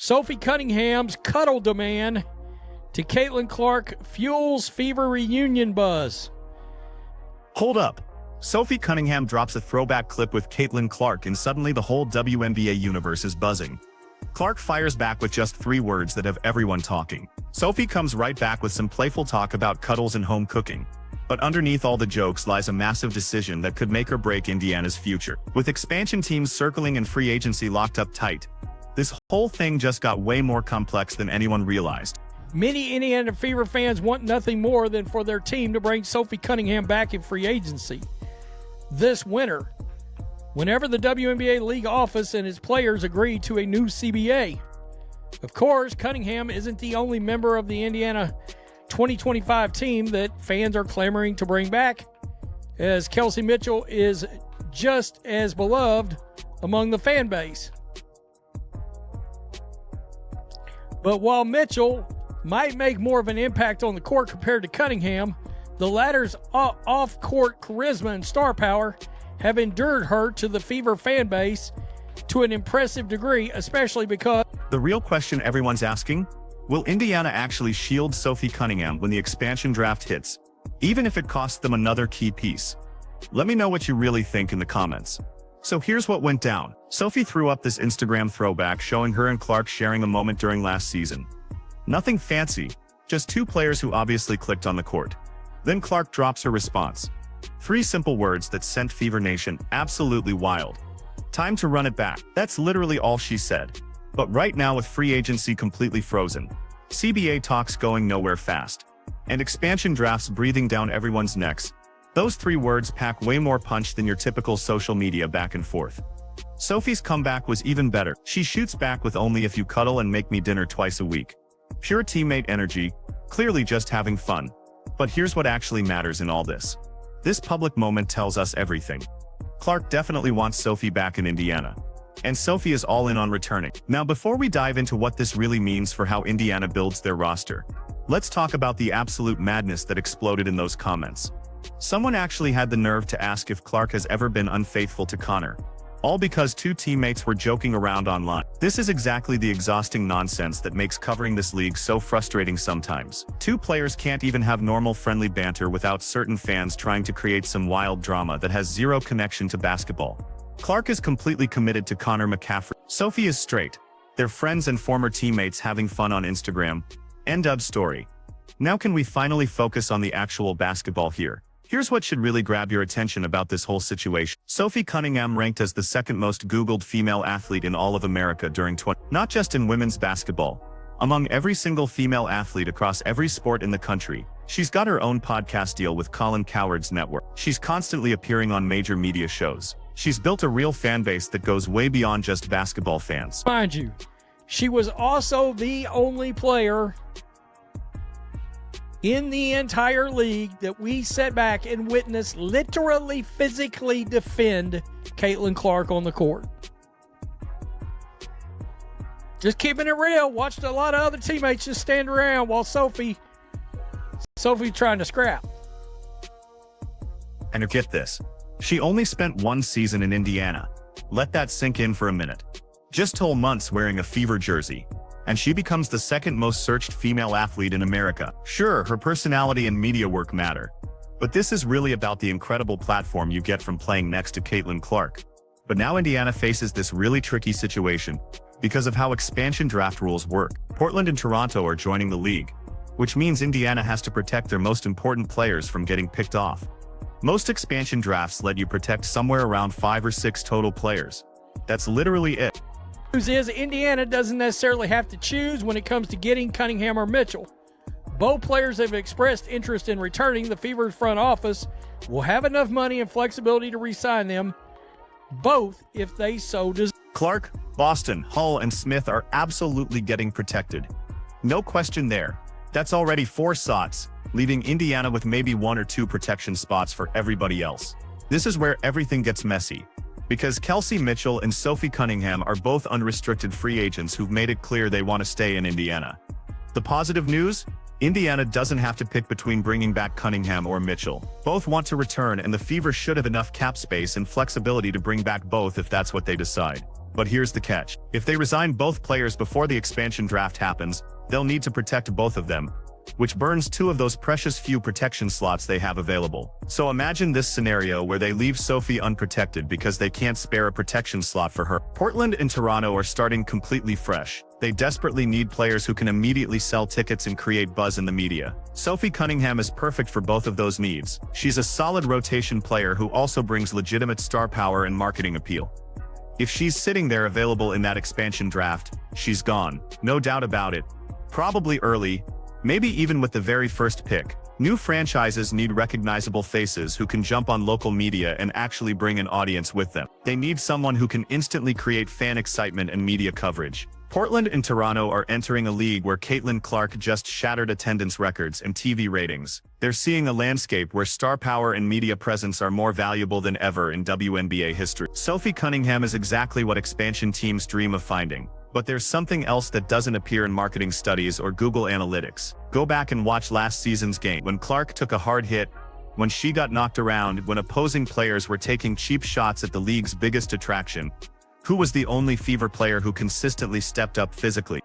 Sophie Cunningham's cuddle demand to Caitlin Clark fuels Fever reunion buzz. Hold up. Sophie Cunningham drops a throwback clip with Caitlin Clark and suddenly the whole WNBA universe is buzzing. Clark fires back with just 3 words that have everyone talking. Sophie comes right back with some playful talk about cuddles and home cooking. But underneath all the jokes lies a massive decision that could make or break Indiana's future. With expansion teams circling and free agency locked up tight, this whole thing just got way more complex than anyone realized. Many Indiana Fever fans want nothing more than for their team to bring Sophie Cunningham back in free agency this winter, whenever the WNBA league office and its players agree to a new CBA. Of course, Cunningham isn't the only member of the Indiana 2025 team that fans are clamoring to bring back, as Kelsey Mitchell is just as beloved among the fan base. But while Mitchell might make more of an impact on the court compared to Cunningham, the latter's off-court charisma and star power have endeared her to the Fever fan base to an impressive degree, especially because... The real question everyone's asking? Will Indiana actually shield Sophie Cunningham when the expansion draft hits, even if it costs them another key piece? Let me know what you really think in the comments. So here's what went down. Sophie threw up this Instagram throwback showing her and Clark sharing a moment during last season. Nothing fancy, just 2 players who obviously clicked on the court. Then Clark drops her response. 3 simple words that sent Fever Nation absolutely wild. Time to run it back. That's literally all she said. But right now, with free agency completely frozen, CBA talks going nowhere fast, and expansion drafts breathing down everyone's necks, those 3 words pack way more punch than your typical social media back and forth. Sophie's comeback was even better. She shoots back with only "if you cuddle and make me dinner twice a week." Pure teammate energy, clearly just having fun. But here's what actually matters in all this. This public moment tells us everything. Clark definitely wants Sophie back in Indiana, and Sophie is all in on returning. Now, before we dive into what this really means for how Indiana builds their roster, let's talk about the absolute madness that exploded in those comments. Someone actually had the nerve to ask if Clark has ever been unfaithful to Connor, all because 2 teammates were joking around online. This is exactly the exhausting nonsense that makes covering this league so frustrating sometimes. 2 players can't even have normal friendly banter without certain fans trying to create some wild drama that has zero connection to basketball. Clark is completely committed to Connor McCaffrey. Sophie is straight. They're friends and former teammates having fun on Instagram. End of story. Now can we finally focus on the actual basketball here? Here's what should really grab your attention about this whole situation. Sophie Cunningham ranked as the 2nd most Googled female athlete in all of America during not just in women's basketball. Among every single female athlete across every sport in the country, she's got her own podcast deal with Colin Cowherd's network. She's constantly appearing on major media shows. She's built a real fan base that goes way beyond just basketball fans. Mind you, she was also the only player in the entire league that we sat back and witnessed literally physically defend Caitlin Clark on the court. Just keeping it real. Watched a lot of other teammates just stand around while Sophie trying to scrap. And get this, she only spent 1 season in Indiana. Let that sink in for a minute. Just whole months wearing a Fever jersey, and she becomes the 2nd most searched female athlete in America. Sure, her personality and media work matter, but this is really about the incredible platform you get from playing next to Caitlin Clark. But now Indiana faces this really tricky situation because of how expansion draft rules work. Portland and Toronto are joining the league, which means Indiana has to protect their most important players from getting picked off. Most expansion drafts let you protect somewhere around 5 or 6 total players. That's literally it. News is Indiana doesn't necessarily have to choose when it comes to getting Cunningham or Mitchell. Both players have expressed interest in returning. The Fever's front office will have enough money and flexibility to re-sign them, both if they so desire. Clark, Boston, Hull, and Smith are absolutely getting protected. No question there. That's already 4 spots, leaving Indiana with maybe 1 or 2 protection spots for everybody else. This is where everything gets messy, because Kelsey Mitchell and Sophie Cunningham are both unrestricted free agents who've made it clear they want to stay in Indiana. The positive news? Indiana doesn't have to pick between bringing back Cunningham or Mitchell. Both want to return, and the Fever should have enough cap space and flexibility to bring back both if that's what they decide. But here's the catch. If they resign both players before the expansion draft happens, they'll need to protect both of them, which burns two of those precious few protection slots they have available. So imagine this scenario where they leave Sophie unprotected because they can't spare a protection slot for her. Portland and Toronto are starting completely fresh. They desperately need players who can immediately sell tickets and create buzz in the media. Sophie Cunningham is perfect for both of those needs. She's a solid rotation player who also brings legitimate star power and marketing appeal. If she's sitting there available in that expansion draft, she's gone. No doubt about it. Probably early, maybe even with the very first pick. New franchises need recognizable faces who can jump on local media and actually bring an audience with them. They need someone who can instantly create fan excitement and media coverage. Portland and Toronto are entering a league where Caitlin Clark just shattered attendance records and TV ratings. They're seeing a landscape where star power and media presence are more valuable than ever in WNBA history. Sophie Cunningham is exactly what expansion teams dream of finding. But there's something else that doesn't appear in marketing studies or Google Analytics. Go back and watch last season's game. When Clark took a hard hit, when she got knocked around, when opposing players were taking cheap shots at the league's biggest attraction, who was the only Fever player who consistently stepped up physically?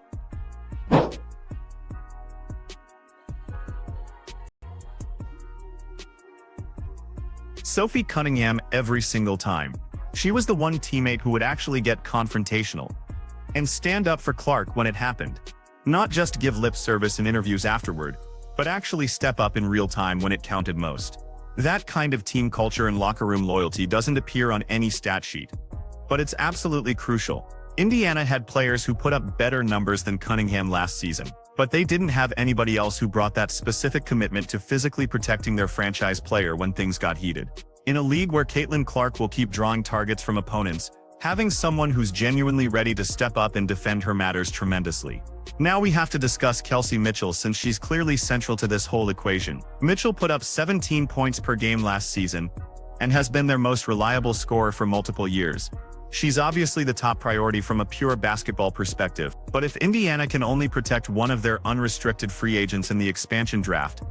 Sophie Cunningham every single time. She was the one teammate who would actually get confrontational and stand up for Clark when it happened. Not just give lip service in interviews afterward, but actually step up in real time when it counted most. That kind of team culture and locker room loyalty doesn't appear on any stat sheet, but it's absolutely crucial. Indiana had players who put up better numbers than Cunningham last season, but they didn't have anybody else who brought that specific commitment to physically protecting their franchise player when things got heated. In a league where Caitlin Clark will keep drawing targets from opponents, having someone who's genuinely ready to step up and defend her matters tremendously. Now we have to discuss Kelsey Mitchell, since she's clearly central to this whole equation. Mitchell put up 17 points per game last season and has been their most reliable scorer for multiple years. She's obviously the top priority from a pure basketball perspective, but if Indiana can only protect one of their unrestricted free agents in the expansion draft,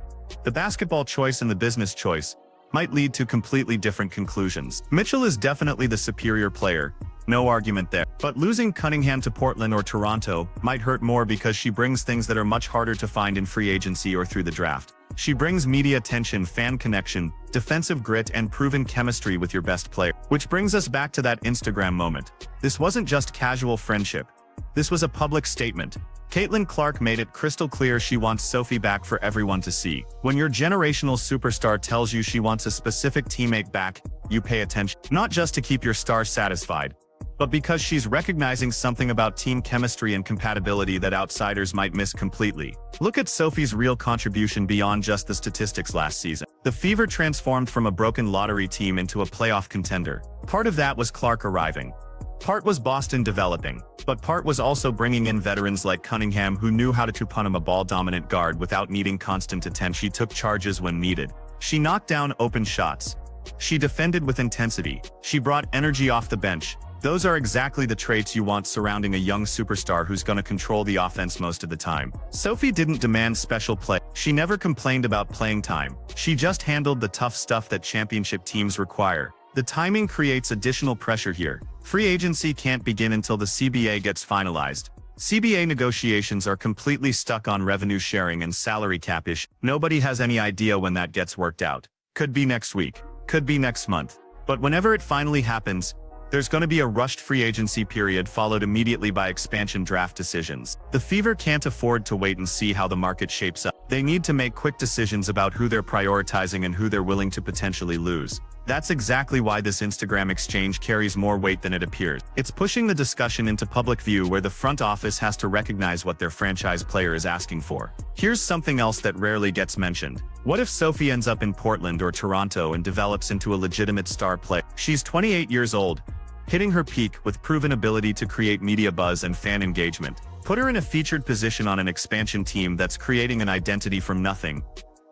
the basketball choice and the business choice might lead to completely different conclusions. Mitchell is definitely the superior player, no argument there. But losing Cunningham to Portland or Toronto might hurt more because she brings things that are much harder to find in free agency or through the draft. She brings media attention, fan connection, defensive grit, and proven chemistry with your best player. Which brings us back to that Instagram moment. This wasn't just casual friendship. This was a public statement. Caitlin Clark made it crystal clear she wants Sophie back for everyone to see. When your generational superstar tells you she wants a specific teammate back, you pay attention. Not just to keep your star satisfied, but because she's recognizing something about team chemistry and compatibility that outsiders might miss completely. Look at Sophie's real contribution beyond just the statistics last season. The Fever transformed from a broken lottery team into a playoff contender. Part of that was Clark arriving. Part was Boston developing, but part was also bringing in veterans like Cunningham who knew how to put him a ball-dominant guard without needing constant attention. She took charges when needed. She knocked down open shots. She defended with intensity. She brought energy off the bench. Those are exactly the traits you want surrounding a young superstar who's going to control the offense most of the time. Sophie didn't demand special play. She never complained about playing time. She just handled the tough stuff that championship teams require. The timing creates additional pressure here. Free agency can't begin until the CBA gets finalized. CBA negotiations are completely stuck on revenue sharing and salary cap issue. Nobody has any idea when that gets worked out. Could be next week. Could be next month. But whenever it finally happens, there's going to be a rushed free agency period followed immediately by expansion draft decisions. The Fever can't afford to wait and see how the market shapes up. They need to make quick decisions about who they're prioritizing and who they're willing to potentially lose. That's exactly why this Instagram exchange carries more weight than it appears. It's pushing the discussion into public view where the front office has to recognize what their franchise player is asking for. Here's something else that rarely gets mentioned. What if Sophie ends up in Portland or Toronto and develops into a legitimate star player? She's 28 years old, hitting her peak with proven ability to create media buzz and fan engagement. Put her in a featured position on an expansion team that's creating an identity from nothing,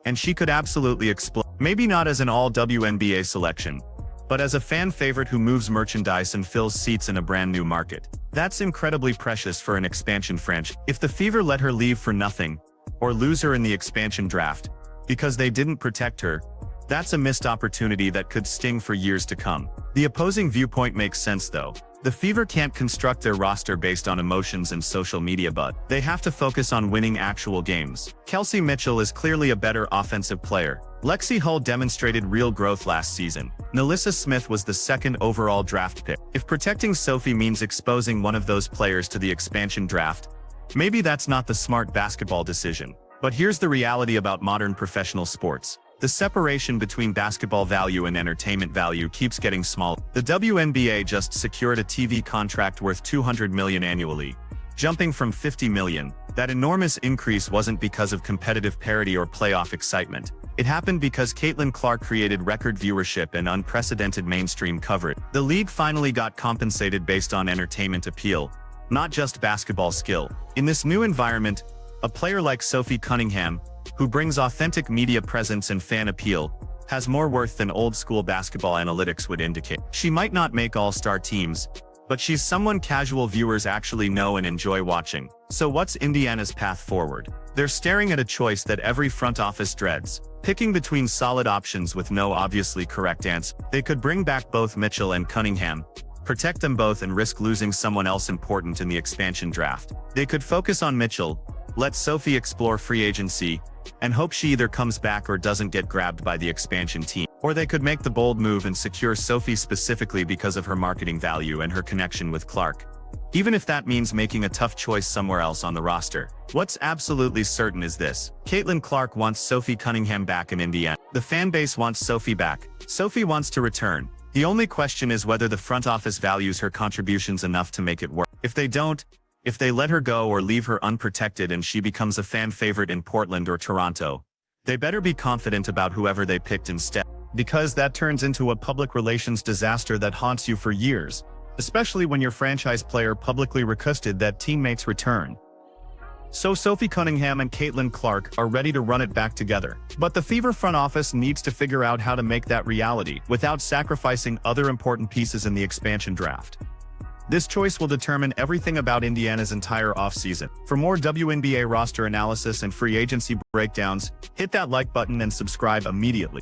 and she could absolutely explode. Maybe not as an all-WNBA selection, but as a fan favorite who moves merchandise and fills seats in a brand new market. That's incredibly precious for an expansion franchise. If the Fever let her leave for nothing, or lose her in the expansion draft, because they didn't protect her, that's a missed opportunity that could sting for years to come. The opposing viewpoint makes sense though. The Fever can't construct their roster based on emotions and social media buzz. They have to focus on winning actual games. Kelsey Mitchell is clearly a better offensive player. Lexi Hull demonstrated real growth last season. Nalissa Smith was the second overall draft pick. If protecting Sophie means exposing one of those players to the expansion draft, maybe that's not the smart basketball decision. But here's the reality about modern professional sports. The separation between basketball value and entertainment value keeps getting smaller. The WNBA just secured a TV contract worth $200 million annually, jumping from $50 million. That enormous increase wasn't because of competitive parity or playoff excitement. It happened because Caitlin Clark created record viewership and unprecedented mainstream coverage. The league finally got compensated based on entertainment appeal, not just basketball skill. In this new environment, a player like Sophie Cunningham, who brings authentic media presence and fan appeal, has more worth than old-school basketball analytics would indicate. She might not make all-star teams, but she's someone casual viewers actually know and enjoy watching. So what's Indiana's path forward? They're staring at a choice that every front office dreads, picking between solid options with no obviously correct answer. They could bring back both Mitchell and Cunningham, protect them both and risk losing someone else important in the expansion draft. They could focus on Mitchell, let Sophie explore free agency, and hope she either comes back or doesn't get grabbed by the expansion team. Or they could make the bold move and secure Sophie specifically because of her marketing value and her connection with Clark, even if that means making a tough choice somewhere else on the roster. What's absolutely certain is this: Caitlin Clark wants Sophie Cunningham back in Indiana. The fan base wants Sophie back. Sophie wants to return. The only question is whether the front office values her contributions enough to make it work. If they don't, if they let her go or leave her unprotected and she becomes a fan favorite in Portland or Toronto, they better be confident about whoever they picked instead, because that turns into a public relations disaster that haunts you for years, especially when your franchise player publicly requested that teammates return. So Sophie Cunningham and Caitlin Clark are ready to run it back together. But the Fever front office needs to figure out how to make that reality without sacrificing other important pieces in the expansion draft. This choice will determine everything about Indiana's entire offseason. For more WNBA roster analysis and free agency breakdowns, hit that like button and subscribe immediately.